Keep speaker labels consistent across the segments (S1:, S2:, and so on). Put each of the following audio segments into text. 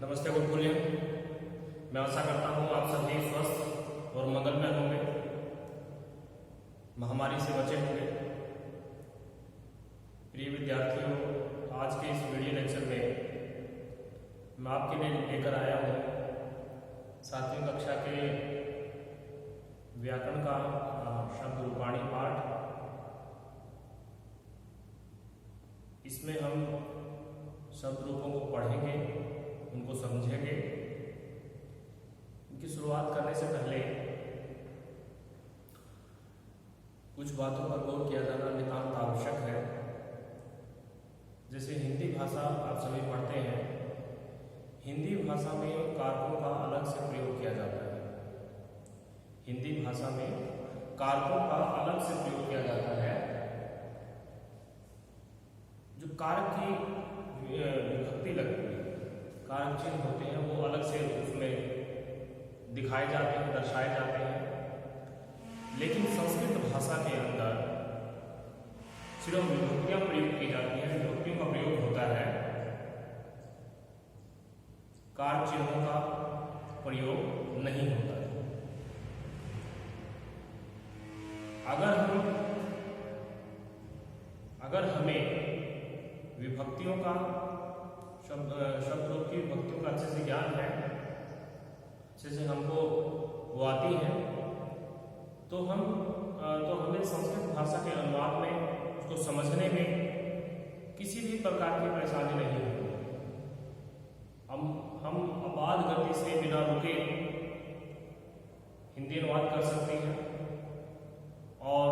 S1: नमस्ते गुरुकुलियन। मैं आशा करता हूँ आप सभी स्वस्थ और मंगलमय होंगे, महामारी से बचे होंगे। प्रिय विद्यार्थियों, आज के इस वीडियो लेक्चर में मैं आपके लिए लेकर आया हूँ 7वीं कक्षा के व्याकरण का शब्द रूपाणी पाठ। इसमें हम शब्द रूपों को पढ़ेंगे, उनको समझेंगे। इनकी शुरुआत करने से पहले कुछ बातों पर गौर किया जाना नितांत आवश्यक है। जैसे हिंदी भाषा आप सभी पढ़ते हैं, हिंदी भाषा में कारकों का अलग से प्रयोग किया जाता है। हिंदी भाषा में कारकों का अलग से प्रयोग किया जाता है। जो कारक की विभक्ति लगती है, कारक चिन्ह होते हैं, वो अलग से उसमें दिखाए जाते हैं, दर्शाए जाते हैं। लेकिन संस्कृत भाषा के अंदर सिर्फ विभक्तियां प्रयोग की जाती हैं, विभक्तियों का प्रयोग होता है, कारक चिन्हों का प्रयोग नहीं होता है। अगर हमें विभक्तियों का शब्द रूप की विभक्तियों का अच्छे से ज्ञान है, अच्छे से हमको वो आती है, तो हमें संस्कृत भाषा के अनुवाद में उसको समझने में किसी भी प्रकार की परेशानी नहीं होगी। हम अबाध गति से बिना रुके हिंदी अनुवाद कर सकते हैं और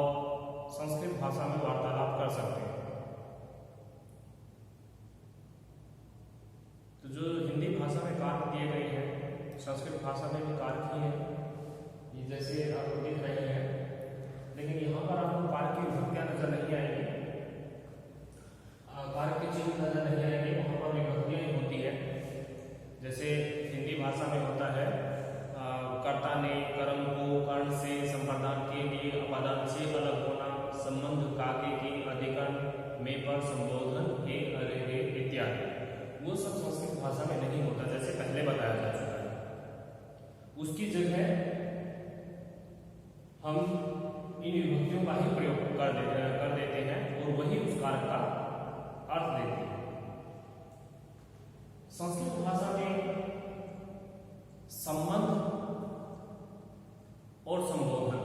S1: संस्कृत भाषा में वार्तालाप कर सकते हैं। तो जो हिंदी भाषा में कारक दिए गए हैं, संस्कृत भाषा में भी कारक ही है। ये जैसे आपको दिख रहे हैं, लेकिन यहाँ पर आपको कारक की विभक्तियां नजर नहीं आएंगी, कारक के चिन्ह नजर नहीं आएंगे, वहाँ पर विभक्तियां ही होती है। जैसे हिंदी भाषा में होता है कर्ता ने कर्म को कर्ण से संप्रदान के लिए अपादान से अलग होना, संबंध काके की अधिकरण में पर संबोधन के अरे रे इत्यादि। वो सब संस्कृत भाषा में नहीं होता, जैसे पहले बताया जा चुका है। उसकी जगह हम इन विभक्तियों का ही प्रयोग कर देते हैं और वही उस कारक का अर्थ देते हैं। संस्कृत भाषा में संबंध और संबोधन,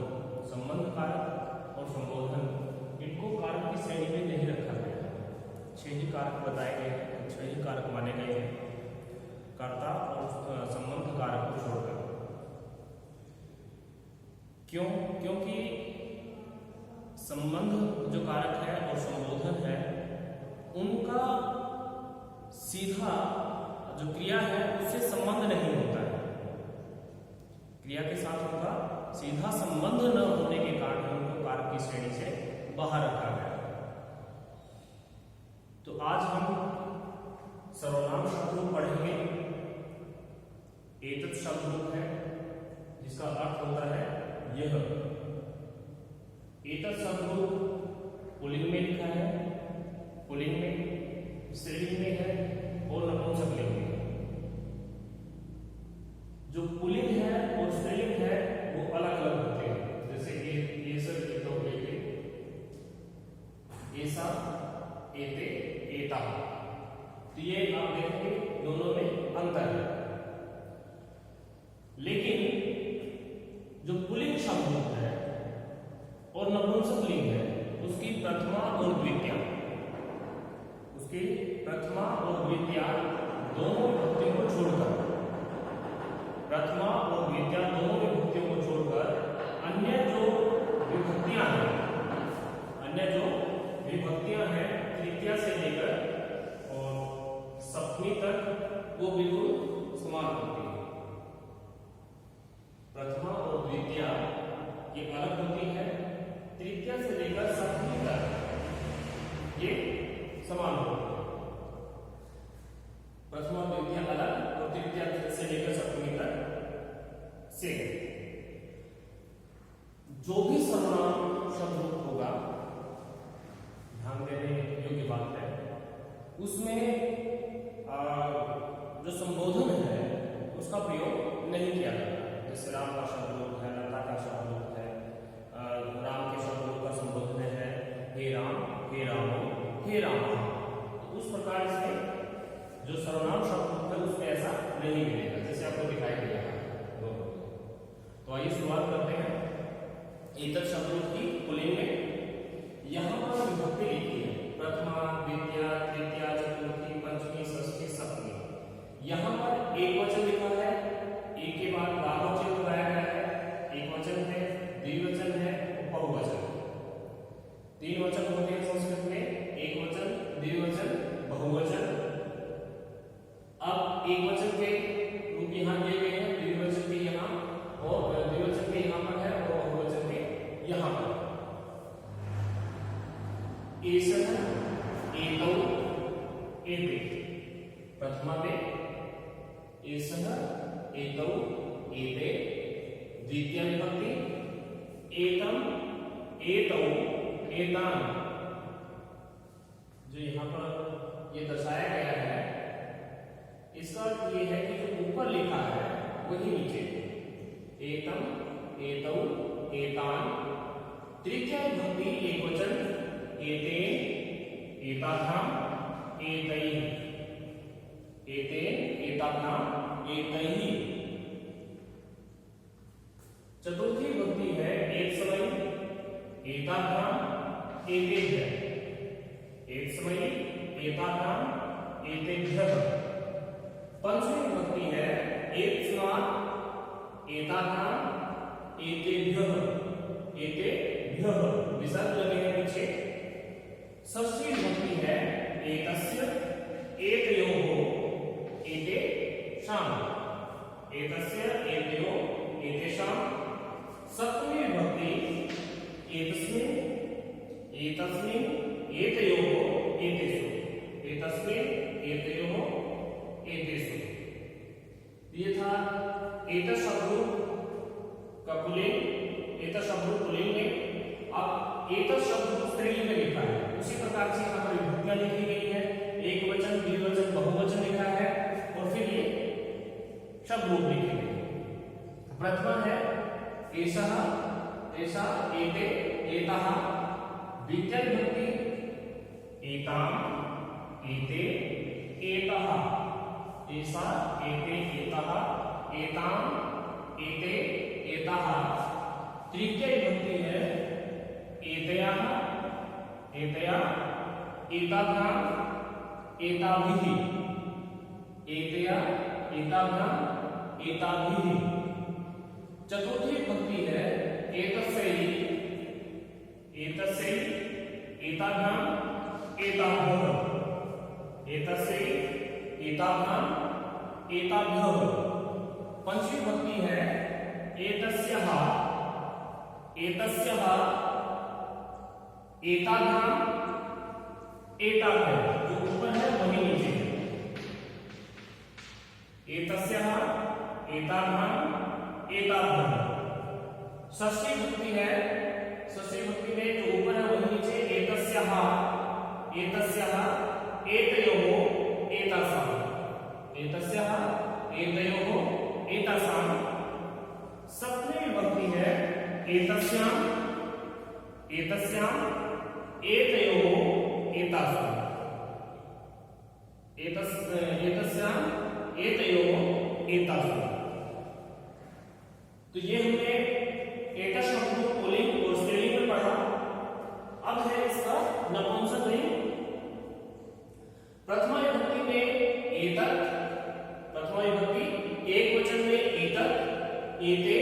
S1: संबंध कारक और संबोधन, इनको कारक की श्रेणी में नहीं रखा गया है। 6 ही कारक बताए गए हैं, 6 ही कारक माने गए हैं, कर्ता और संबंध कारक को छोड़कर। क्यों? क्योंकि संबंध जो कारक है और संबोधन है, उनका सीधा जो क्रिया है उससे संबंध नहीं होता है। क्रिया के साथ उनका सीधा संबंध न होने के कारण उनको कारक की श्रेणी से बाहर रखा गया। तो आज हम सर्वनाम शब्द रूप पढ़ेंगे। एतत् शब्द रूप है जिसका अर्थ होता है यह। एतत् शब्द रूप पुल्लिंग में लिखा है, पुल्लिंग में, स्त्रीलिंग में है और नपुंसकलिंग में। जो पुल्लिंग है और स्त्रीलिंग है वो अलग अलग होते हैं। जैसे ये सब लिखो लेके, ऐसा, एते, एता, तो ये आप देखेंगे दोनों में अंतर है। लेकिन जो पुल्लिंग शब्द है और नपुंसकलिंग है, उसकी प्रथमा और द्वितीया, उसकी प्रथमा और द्वितीया दोनों विभक्तियों को छोड़कर, प्रथमा और द्वितीया दोनों विभक्तियों को छोड़कर अन्य जो विभक्तियां हैं तृतीया से लेकर और सप्तमी तक वो बिल्कुल समान होती है। प्रथमा और द्वितीया ये अलग होती है, तृतीया से लेकर सप्तमी तक ये समान होती है। प्रथमा और द्वितीया अलग और तृतीया से लेकर सप्तमी तक से। जो भी सर्वनाम शब्द होगा, ध्यान देने योग्य बात है, उसमें जो संबोधन है उसका प्रयोग नहीं किया जाता। जैसे राम का शब्द है, लता का शब्द है, राम के शब्दों का संबोधन है हे राम, हे रामो, हे रामा। तो उस प्रकार से जो सर्वनाम शब्द है उसमें ऐसा नहीं मिलेगा, जैसे आपको दिखाई दिया है। तो आइए शुरुआत करते हैं एतत् शब्दों की पुल्लिंग में। यहाँ पर विभक्ति लिखी है प्रथमा, द्वितीया, तृतीया, चतुर्थी, पंचमी, षष्ठी, सप्तमी। यहाँ पर एक वचन लिखा है, एक के बाद बहुवचन लगाया गया है। एक वचन है, द्विवचन है, बहुवचन। तीन वचन होते हैं संस्कृत में, एक वचन, द्विवचन, बहुवचन। अब एक वचन के रूप यहाँ दिए गए हैं, द्विवचन के यहाँ और द्विवचन के यहाँ पर है और बहुवचन के यहाँ पर। एषः, एतौ, एते। प्रथमा में एषः, एतौ, एते। द्वितीय विभक्ति एतम, एतौ, एतान। जो यहाँ पर ये दर्शाया गया है इसका अर्थ ये है कि जो ऊपर लिखा है वही नीचे। एतम, एतौ, एतान। तृतीय विभक्ति एक वचन एते, एताभ्याम, एतैः। एते, एताभ्याम, एतैः। चतुर्थी विभक्ति है एक समय, एताभ्याम, एतेभ्यः। एक समय, एताभ्याम, एतेभ्यः। पंचमी विभक्ति है एक स्नान, एताभ्याम, एतेभ्यः, एतेभ्यः। विसर्ग लगे हैं पीछे। षष्ठी विभक्ति है एतस्य, एतयोः, एतेषाम्। एतस्य, एतयोः, एतेषाम्। सप्तमी विभक्ति एतस्मिन्, एतस्मिन्, एतयोः, एतेषु। एतस्मिन्, एतयोः, एतेषु। ये था एतत् शब्द का पुल्लिंग, एतत् शब्द पुल्लिंग में। अब एतत् शब्द स्त्रीलिंग में लिखा है, उसी प्रकार से यहाँ पर विभक्तियां लिखी गई है। एक वचन, द्विवचन, बहुवचन लिखा है और फिर ये शब्द रूप लिखे गए। प्रथमा है एषः, एषा, एते, एताः। द्वितीय विभक्ति एताम, एते, एताः। एषा, एते, एताः, एताम, एते, एताः। तृतीय विभक्ति है एतयाः, एतया, एताभ्याम, एताभिः। एतया, एताभ्याम, एताभिः। चतुर्थी विभक्ति है एतस्यै, एतस्यै, एताभ्याम, एताभ्यः। एतस्यै, एताभ्याम, एताभ्यः। पंचमी विभक्ति है एतस्यः, एतस्यः, एताभ्याम, एताभ्यः। जो ऊपर है वही नीचे है। एतस्यः, एताभ्याम, एताभ्यः। षष्ठी विभक्ति है, षष्ठी विभक्ति में जो ऊपर है वही नीचे। एतस्यः, एतस्यः, एतयोः, एतासाम्। एतस्यः, एतयोः, एतासाम्। सप्तमी विभक्ति है एतस्याम्, एतस्याम्, एतयोः, एतासाम्। एतस्याम्, एतयोः, एतासाम्। तो ये हमने एतत् शब्द को पुल्लिंग और स्त्रीलिंग में पढ़ा। अब है इसका नपुंसक लिंग। प्रथमा विभक्ति में एतत्, प्रथमा विभक्ति एक वचन में एतत्, एते,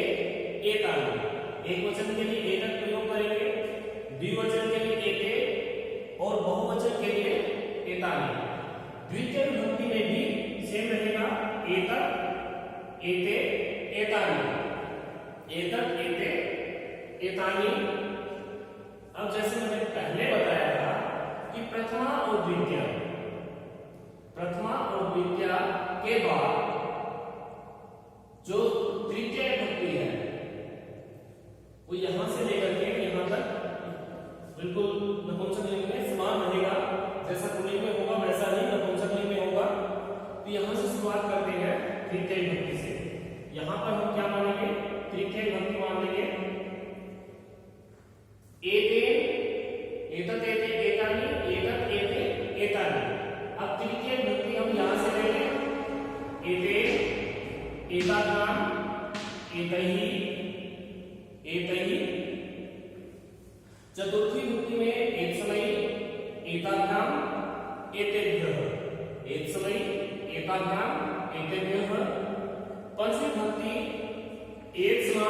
S1: एतानि। एक वचन के लिए एतत् प्रयोग करेंगे, द्विवचन के लिए एते और बहुवचन के लिए एतानि। द्वितीय विभक्ति में भी सेम रहेगा एतत्, एते, एतानि। एतत्, एते, एतानि। अब जैसे मैंने पहले बताया था कि प्रथमा और द्वितीय, प्रथमा और द्वितीय के बाद जो तृतीय विभक्ति है वो यहां से लेकर के यहां तक एतानि। अब तृतीय विभक्ति हम यहां से लेंगे, एते, एताभ्याम, एतैहि, एतैहि। चतुर्थी विभक्ति में एत्समयि, एताभ्याम, एतेभ्यः, एत्समयि, एताभ्याम, एतेभ्यः। पंचमी विभक्ति एत्स्मा,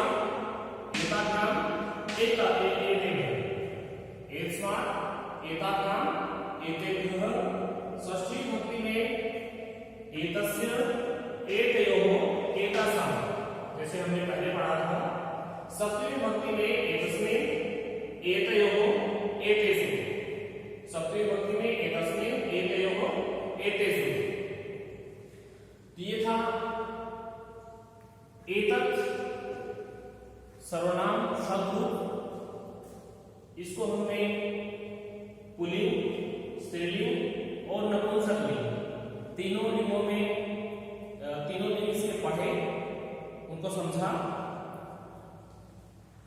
S1: एताभ्याम, एतेभ्यः, एत्स्मा, एताभ्याम, एतेभ्यः। षष्ठी विभक्ति में एतस्य, एतयोः, एतासाम्, जैसे हमने पहले पढ़ा था। सप्तमी विभक्ति में एतस्मिन्, एतयोः, एतेषु। सप्तमी विभक्ति में एतस्मिन्, एतयोः, एतेषु। ये था एतत् सर्वनाम शब्दरूप। इसको हमने पुल्लिंग, स्त्रीलिंग और नपुंसकलिंग तीनों लिंगों में तीनों लिंग से पढ़े, उनको समझा।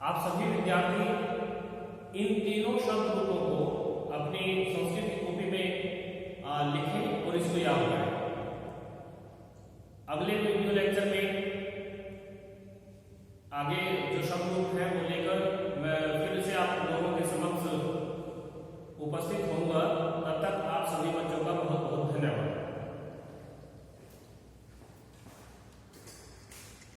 S1: आप सभी विद्यार्थी इन तीनों शब्द रूपों को अपनी संस्कृत की कॉपी में लिखें और इसको याद करें। अगले वीडियो लेक्चर में आगे जो शब्द रूप है वो लेकर मैं फिर से आप लोगों के समक्ष उपस्थित होऊंगा। तब तक